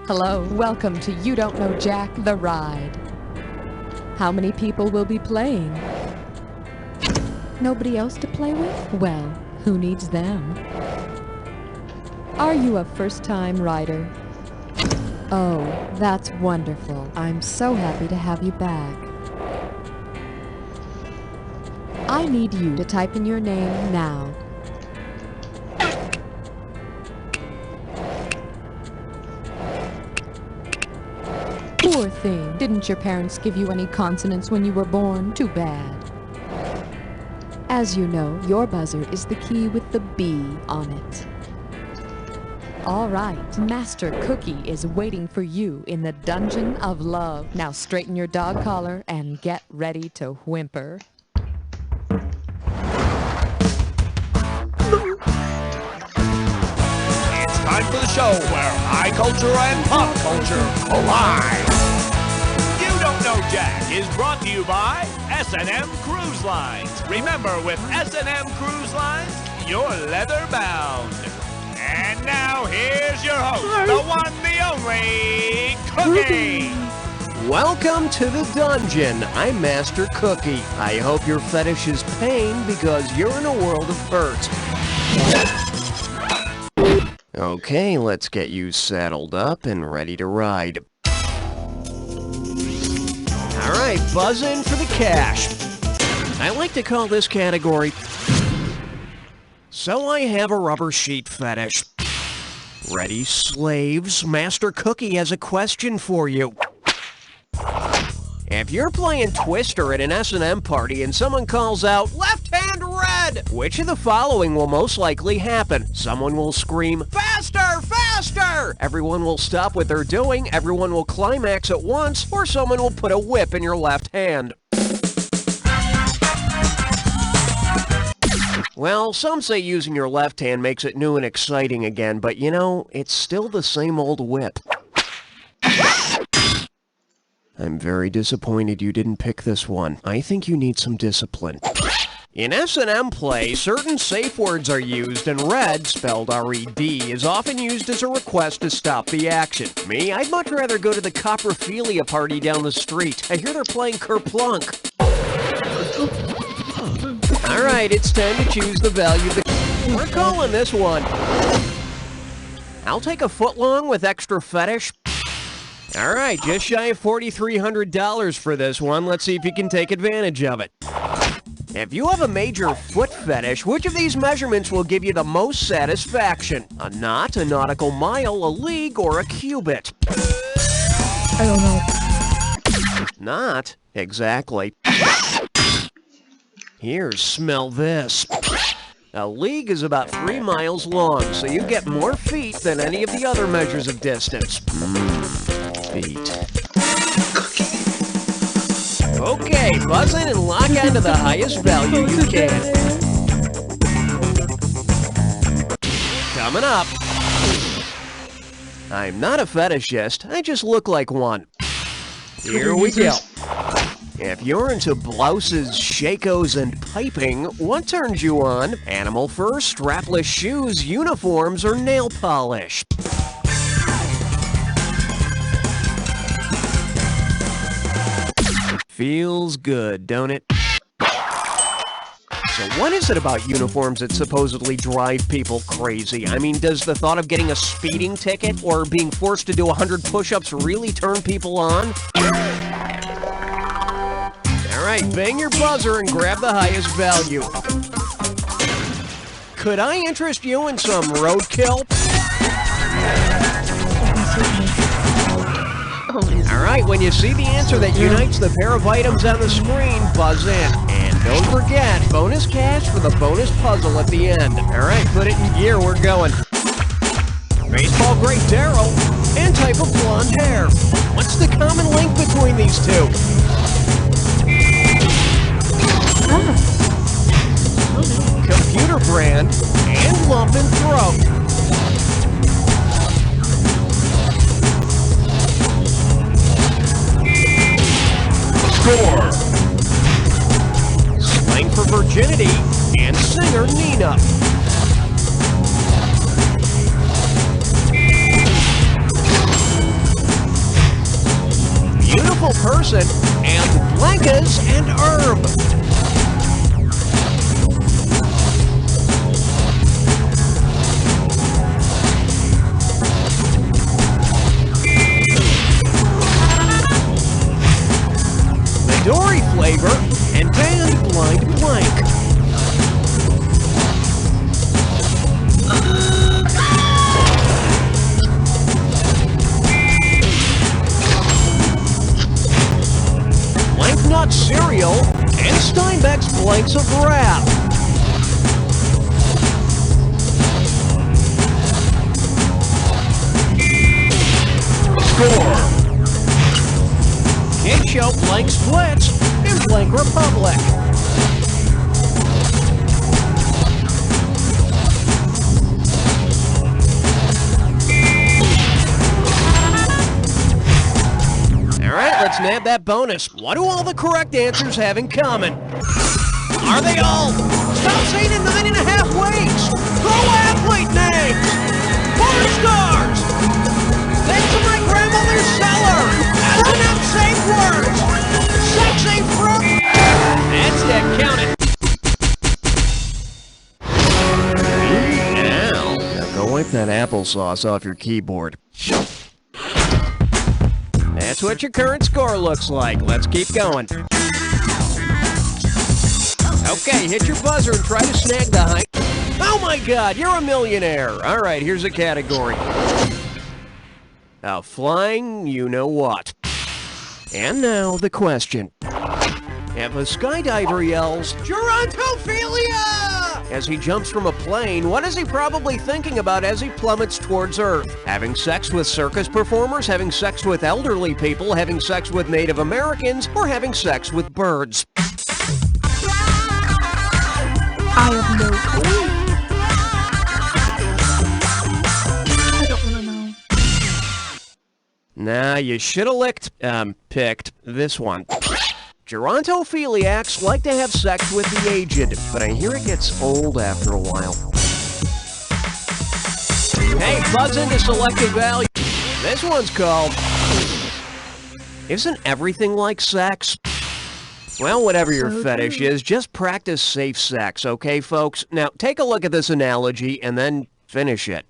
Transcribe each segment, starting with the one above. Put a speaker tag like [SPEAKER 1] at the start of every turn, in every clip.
[SPEAKER 1] Hello, welcome to You Don't Know Jack, the ride. How many people will be playing? Nobody else to play with? Well, who needs them? Are you a first-time rider? Oh, that's wonderful. I'm so happy to have you back. I need you to type in your name now. Poor thing. Didn't your parents give you any consonants when you were born? Too bad. As you know, your buzzer is the key with the B on it. All right, Master Cookie is waiting for you in the Dungeon of Love. Now straighten your dog collar and get ready to whimper.
[SPEAKER 2] It's time for the show where high culture and pop culture collide. You Don't Know Jack is brought to you by S&M Cruise Lines. Remember, with S&M Cruise Lines, you're leather bound. And now, here's your host, the one, the only, Cookie!
[SPEAKER 3] Welcome to the dungeon. I'm Master Cookie. I hope your fetish is pain because you're in a world of hurt. Okay, let's get you saddled up and ready to ride. Alright, buzz in for the cash. I like to call this category So I Have a Rubber Sheet Fetish. Ready, slaves? Master Cookie has a question for you. If you're playing Twister at an S&M party and someone calls out, "Left hand red," which of the following will most likely happen? Someone will scream, "Faster! Faster!" Everyone will stop what they're doing, everyone will climax at once, or someone will put a whip in your left hand. Well, some say using your left hand makes it new and exciting again, but you know, it's still the same old whip. I'm very disappointed you didn't pick this one. I think you need some discipline. In S&M play, certain safe words are used, and red, spelled R-E-D, is often used as a request to stop the action. Me, I'd much rather go to the coprophilia party down the street. I hear they're playing Kerplunk. Alright, it's time to choose the value. We're calling this one. I'll take a footlong with extra fetish. Alright, just shy of $4,300 for this one. Let's see if you can take advantage of it. If you have a major foot fetish, which of these measurements will give you the most satisfaction? A knot, a nautical mile, a league, or a cubit?
[SPEAKER 4] I don't know.
[SPEAKER 3] Not exactly. Here, smell this. A league is about 3 miles long, so you get more feet than any of the other measures of distance. Feet. Okay, buzz in and lock onto the highest value you can. Coming up. I'm not a fetishist, I just look like one. Here we go. If you're into blouses, shakos, and piping, what turns you on? Animal fur, strapless shoes, uniforms, or nail polish? Feels good, don't it? So what is it about uniforms that supposedly drive people crazy? I mean, does the thought of getting a speeding ticket or being forced to do 100 push-ups really turn people on? Alright, bang your buzzer and grab the highest value. Could I interest you in some roadkill? Alright, when you see the answer that unites the pair of items on the screen, buzz in. And don't forget, bonus cash for the bonus puzzle at the end. Alright, put it in gear, we're going. Baseball great Daryl, and type of blonde hair. What's the common link between these two? Computer brand and lump and throat.
[SPEAKER 2] Score!
[SPEAKER 3] virginity, and singer Nina. Beautiful person, and blankets and herb. Midori flavor and band blind blank. Blank nut cereal and Steinbeck's blanks of wrath. Score. Kid Show blank splits and blank Republic. Alright, let's nab that bonus. What do all the correct answers have in common? Are they all South St. in 9.5 weeks? Pro athlete names! 4 stars! Thanks to my grandmother's cellar! S&M safe words! Sexy fruit! That's that, count it! Now go wipe that applesauce off your keyboard. That's what your current score looks like. Let's keep going. Okay, hit your buzzer and try to snag the high... Oh my god, you're a millionaire! Alright, here's a category. Flying you-know-what. And now, the question. If a skydiver yells, Gerontophilia! As he jumps from a plane, what is he probably thinking about as he plummets towards Earth? Having sex with circus performers, having sex with elderly people, having sex with Native Americans, or having sex with birds?
[SPEAKER 4] I have no clue. I don't want to know.
[SPEAKER 3] Nah, you shoulda picked this one. Gerontophiliacs like to have sex with the aged, but I hear it gets old after a while. Hey, buzz into selective value. This one's called... Isn't everything like sex? Well, whatever your fetish is, just practice safe sex, okay, folks? Now, take a look at this analogy and then finish it.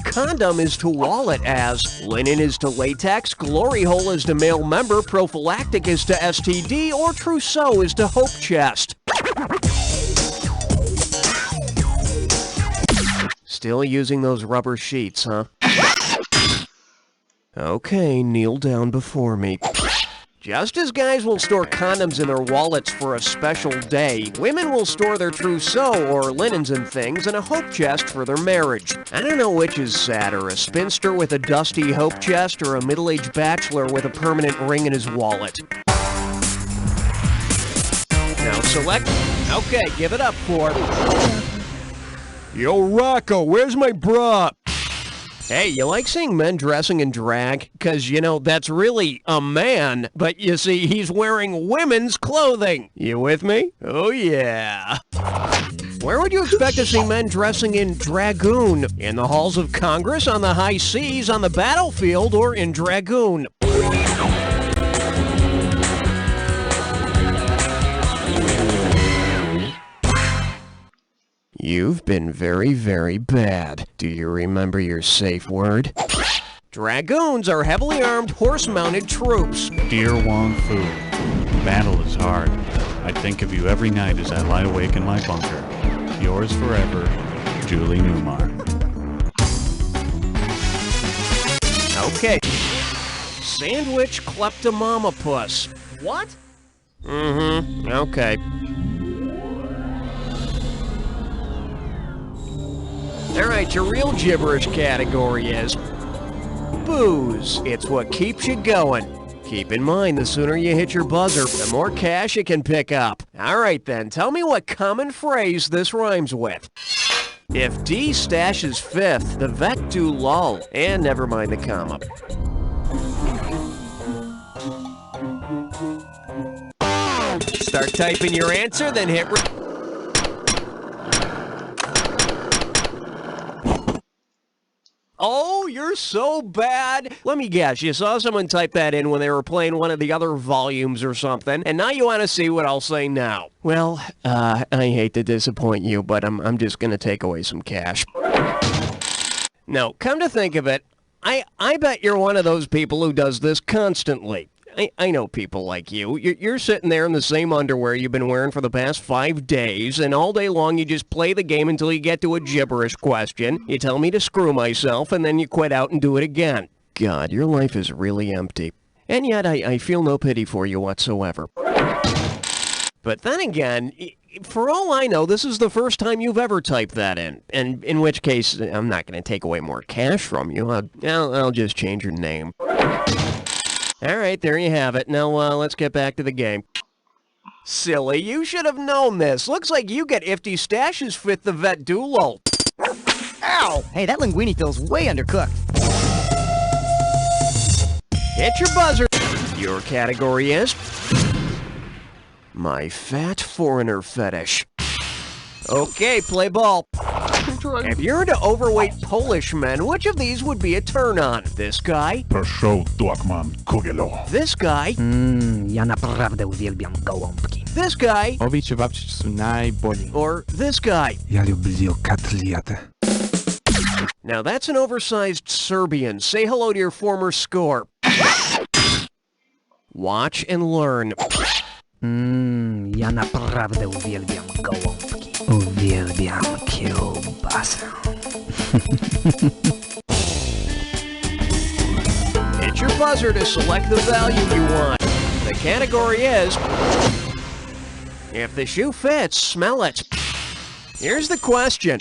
[SPEAKER 3] Condom is to wallet as, linen is to latex, glory hole is to male member, prophylactic is to STD, or trousseau is to hope chest. Still using those rubber sheets, huh? Okay, kneel down before me. Just as guys will store condoms in their wallets for a special day, women will store their trousseau or linens and things in a hope chest for their marriage. I don't know which is sadder, a spinster with a dusty hope chest or a middle-aged bachelor with a permanent ring in his wallet. Now select... Okay, give it up for... Yo, Rocco, where's my bra? Hey, you like seeing men dressing in drag? 'Cause, you know, that's really a man, but you see, he's wearing women's clothing. You with me? Oh, yeah. Where would you expect to see men dressing in dragoon? In the halls of Congress, on the high seas, on the battlefield, or in dragoon? You've been very, very bad. Do you remember your safe word? Dragoons are heavily armed, horse-mounted troops.
[SPEAKER 5] Dear Wong Fu, battle is hard. I think of you every night as I lie awake in my bunker. Yours forever, Julie Newmar.
[SPEAKER 3] Okay. Sandwich kleptomamapus. What? Mm-hmm. Okay. Alright, your real gibberish category is booze. It's what keeps you going. Keep in mind, the sooner you hit your buzzer, the more cash you can pick up. Alright then, tell me what common phrase this rhymes with. If D stashes fifth, the vet do lull. And never mind the comma. Start typing your answer, then hit... Oh, you're so bad. Let me guess, you saw someone type that in when they were playing one of the other volumes or something, and now you want to see what I'll say now. Well, I hate to disappoint you, but I'm just going to take away some cash. No, come to think of it, I bet you're one of those people who does this constantly. I know people like you. You're sitting there in the same underwear you've been wearing for the past 5 days, and all day long you just play the game until you get to a gibberish question. You tell me to screw myself, and then you quit out and do it again. God, your life is really empty. And yet I feel no pity for you whatsoever. But then again, for all I know, this is the first time you've ever typed that in. And in which case, I'm not going to take away more cash from you. I'll just change your name. All right, there you have it. Now, let's get back to the game. Silly, you should have known this. Looks like you get ifty stashes fit the vet dulo. Ow!
[SPEAKER 6] Hey, that linguine feels way undercooked.
[SPEAKER 3] Hit your buzzer. Your category is... My fat foreigner fetish. Okay, play ball. If you're into overweight Polish men, which of these would be a turn-on? This guy?
[SPEAKER 7] Proszę, Tuakman, Kugelo.
[SPEAKER 3] This guy?
[SPEAKER 6] Ja naprawdę uwielbiam gołąbki.
[SPEAKER 3] This guy?
[SPEAKER 8] Owi czy babci są najboli.
[SPEAKER 3] Or this guy?
[SPEAKER 7] Ja lubię katliatę.
[SPEAKER 3] Now that's an oversized Serbian. Say hello to your former score. Watch and learn.
[SPEAKER 6] Ja naprawdę uwielbiam gołąbki. Uwielbiam kiełbasę.
[SPEAKER 3] Hit your buzzer to select the value you want. The category is... If the shoe fits, smell it. Here's the question.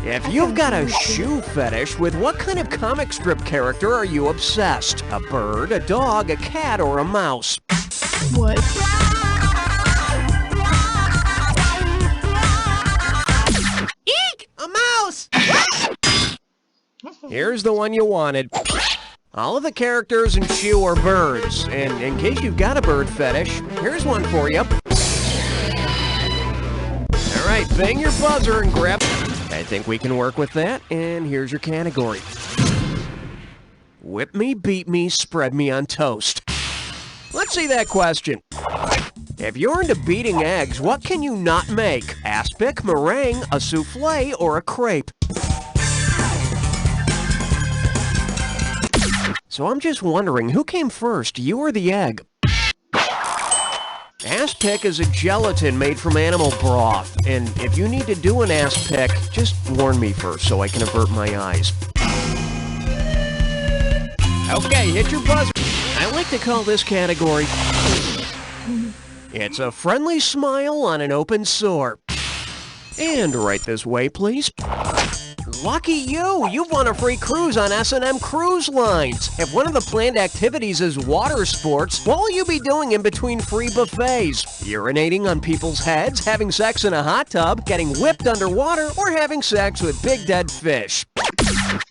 [SPEAKER 3] If you've got a shoe fetish, with what kind of comic strip character are you obsessed? A bird, a dog, a cat, or a mouse?
[SPEAKER 4] What?
[SPEAKER 3] Eek! A mouse! Here's the one you wanted. All of the characters in Shoe are birds, and in case you've got a bird fetish, here's one for you. All right, bang your buzzer and grab... I think we can work with that, and here's your category. Whip me, beat me, spread me on toast. Let's see that question. If you're into beating eggs, what can you not make? Aspic, meringue, a souffle, or a crepe? So I'm just wondering, who came first, you or the egg? Aspic is a gelatin made from animal broth, and if you need to do an aspic, just warn me first so I can avert my eyes. Okay, hit your buzzer. I like to call this category... It's a friendly smile on an open sore. And right this way, please. Lucky you! You've won a free cruise on S&M Cruise Lines. If one of the planned activities is water sports, what will you be doing in between free buffets? Urinating on people's heads, having sex in a hot tub, getting whipped underwater, or having sex with big dead fish?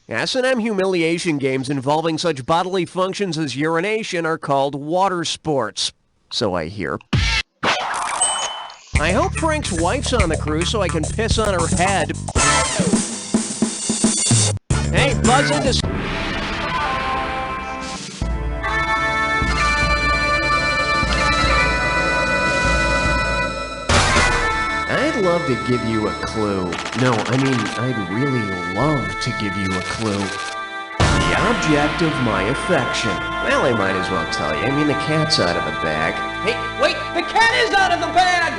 [SPEAKER 3] S&M humiliation games involving such bodily functions as urination are called water sports. So I hear. I hope Frank's wife's on the cruise so I can piss on her head. Hey, buzz into... I'd love to give you a clue. No, I mean, I'd really love to give you a clue. The object of my affection. Well, I might as well tell you. I mean, the cat's out of the bag. Hey, wait! The cat is out of the bag!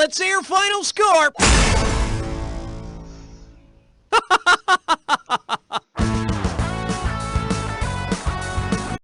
[SPEAKER 3] let's see your final score.